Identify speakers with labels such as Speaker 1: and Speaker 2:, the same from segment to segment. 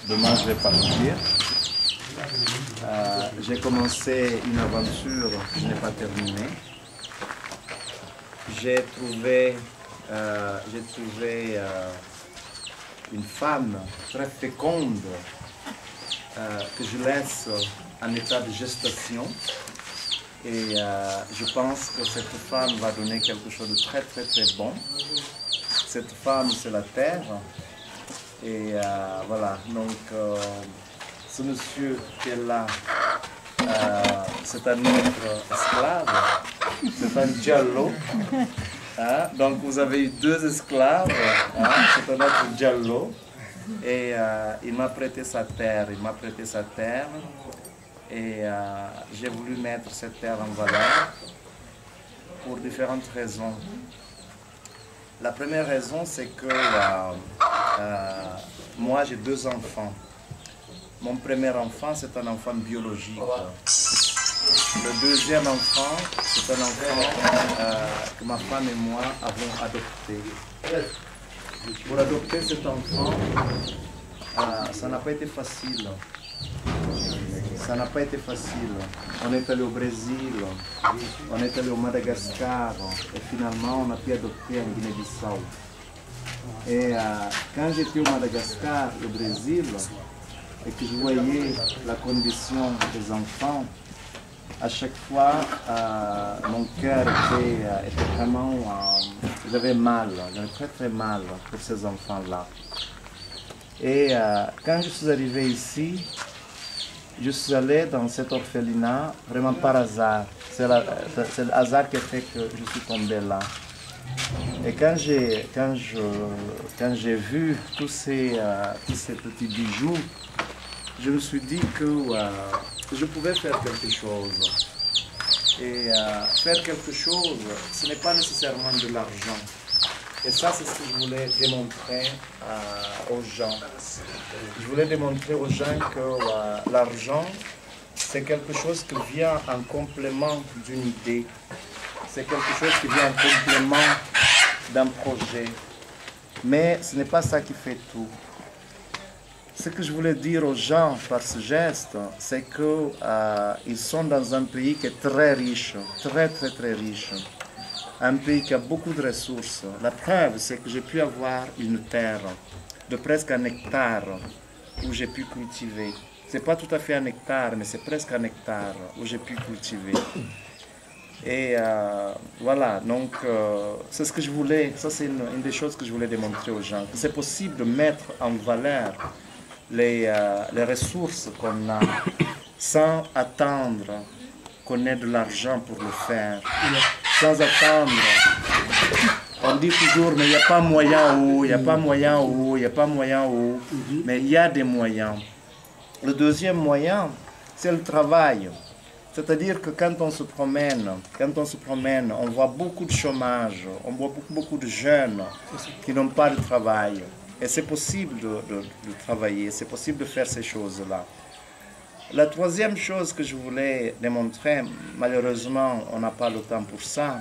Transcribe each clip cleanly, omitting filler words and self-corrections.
Speaker 1: demain je vais partir. J'ai commencé une aventure que je n'ai pas terminée. J'ai trouvé une femme très féconde que je laisse en état de gestation. Et je pense que cette femme va donner quelque chose de très très très bon. Cette femme, c'est la terre. Et voilà, donc ce monsieur qui est là, c'est un autre esclave, c'est un Diallo. Hein? Donc vous avez eu deux esclaves, hein? C'est un autre Diallo. Et il m'a prêté sa terre, et j'ai voulu mettre cette terre en valeur pour différentes raisons. La première raison, c'est que moi j'ai deux enfants. Mon premier enfant, c'est un enfant biologique. Le deuxième enfant, c'est un enfant que ma femme et moi avons adopté. Pour adopter cet enfant, ça n'a pas été facile. Ça n'a pas été facile. On est allé au Brésil, on est allé au Madagascar, et finalement on a pu adopter en Guinée-Bissau. Et quand j'étais au Madagascar, au Brésil, et que je voyais la condition des enfants, à chaque fois, mon cœur était vraiment... j'avais mal, j'avais très très mal pour ces enfants-là. Et quand je suis arrivé ici, je suis allé dans cet orphelinat vraiment par hasard. C'est le hasard qui a fait que je suis tombé là. Et quand j'ai vu tous ces petits bijoux, je me suis dit que je pouvais faire quelque chose. Et faire quelque chose, ce n'est pas nécessairement de l'argent. Et ça, c'est ce que je voulais démontrer aux gens. Je voulais démontrer aux gens que l'argent, c'est quelque chose qui vient en complément d'une idée. C'est quelque chose qui vient en complément d'un projet. Mais ce n'est pas ça qui fait tout. Ce que je voulais dire aux gens par ce geste, c'est qu'ils sont dans un pays qui est très riche, très très très riche. Un pays qui a beaucoup de ressources. La preuve, c'est que j'ai pu avoir une terre de presque 1 hectare où j'ai pu cultiver. Ce n'est pas tout à fait 1 hectare, mais c'est presque 1 hectare où j'ai pu cultiver. Et voilà, donc c'est ce que je voulais, ça c'est une des choses que je voulais démontrer aux gens, que c'est possible de mettre en valeur les ressources qu'on a sans attendre qu'on ait de l'argent pour le faire. Sans attendre. On dit toujours, mais il n'y a pas moyen où, il n'y a pas moyen où, il n'y a pas moyen où, mais il y a des moyens. Le deuxième moyen, c'est le travail. C'est-à-dire que quand on se promène, on voit beaucoup de chômage, on voit beaucoup de jeunes qui n'ont pas de travail. Et c'est possible de travailler, c'est possible de faire ces choses-là. La troisième chose que je voulais démontrer, malheureusement, on n'a pas le temps pour ça,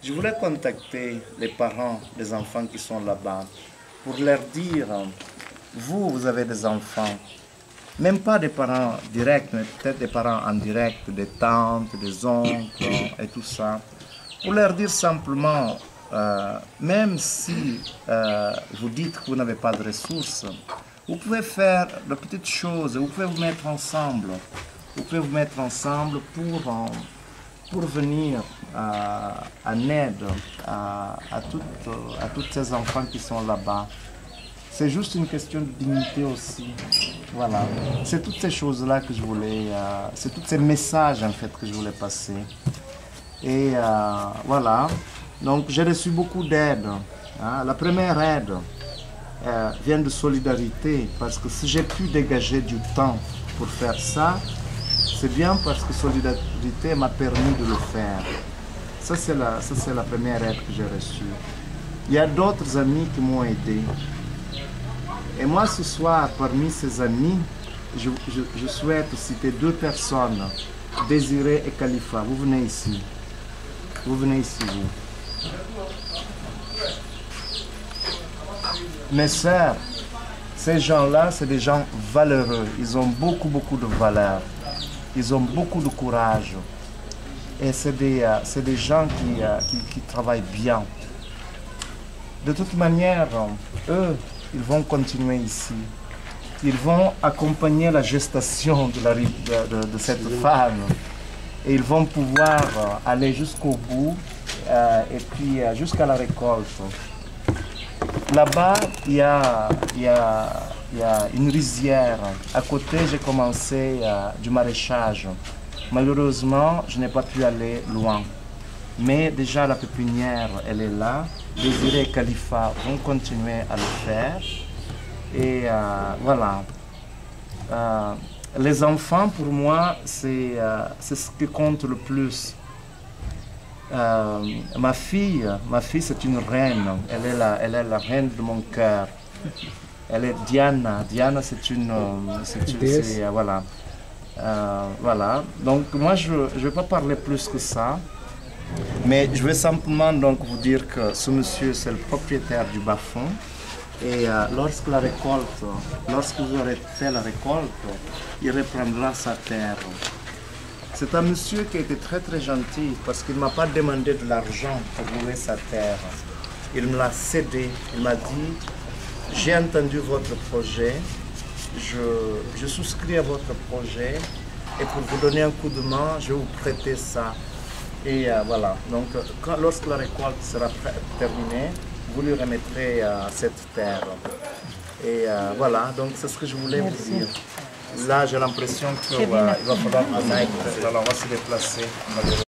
Speaker 1: je voulais contacter les parents des enfants qui sont là-bas pour leur dire, vous avez des enfants, même pas des parents directs, mais peut-être des parents indirects, des tantes, des oncles et tout ça, pour leur dire simplement, même si vous dites que vous n'avez pas de ressources, vous pouvez faire de petites choses, vous pouvez vous mettre ensemble. Vous pouvez vous mettre ensemble pour venir en aide à tous ces enfants qui sont là-bas. C'est juste une question de dignité aussi. Voilà. C'est toutes ces choses-là que je voulais, c'est tous ces messages en fait que je voulais passer. Et voilà. Donc j'ai reçu beaucoup d'aide. Hein. La première aide vient de solidarité, parce que si j'ai pu dégager du temps pour faire ça, c'est bien parce que solidarité m'a permis de le faire. Ça c'est la première aide que j'ai reçue. Il y a d'autres amis qui m'ont aidé. Et moi ce soir, parmi ces amis, je souhaite citer 2 personnes, Désiré et Khalifa. Vous venez ici. Vous venez ici, vous. Mes sœurs, Ces gens-là, c'est des gens valeureux. Ils ont beaucoup de valeur. Ils ont beaucoup de courage. Et c'est des gens qui travaillent bien. De toute manière, eux, ils vont continuer ici. Ils vont accompagner la gestation de cette femme. Et ils vont pouvoir aller jusqu'au bout et puis jusqu'à la récolte. Là-bas, il y a une rizière. À côté, j'ai commencé du maraîchage. Malheureusement, je n'ai pas pu aller loin. Mais déjà, la pépinière, elle est là. Désiré et Khalifa vont continuer à le faire. Et voilà. Les enfants, pour moi, c'est ce qui compte le plus. Ma fille, c'est une reine. Elle est la reine de mon cœur. Elle est Diana. Diana, c'est une déesse. Voilà. Voilà. Donc moi, je ne vais pas parler plus que ça. Mais je vais simplement donc vous dire que ce monsieur, c'est le propriétaire du bas-fond. Et lorsque vous aurez fait la récolte, il reprendra sa terre. C'est un monsieur qui a été très gentil parce qu'il ne m'a pas demandé de l'argent pour louer sa terre. Il me l'a cédé. Il m'a dit, j'ai entendu votre projet, je souscris à votre projet et pour vous donner un coup de main, je vais vous prêter ça. Et voilà, donc lorsque la récolte sera terminée, vous lui remettrez cette terre. Et voilà, donc c'est ce que je voulais vous dire. Là, j'ai l'impression qu'il va falloir qu'on aille, on va se déplacer.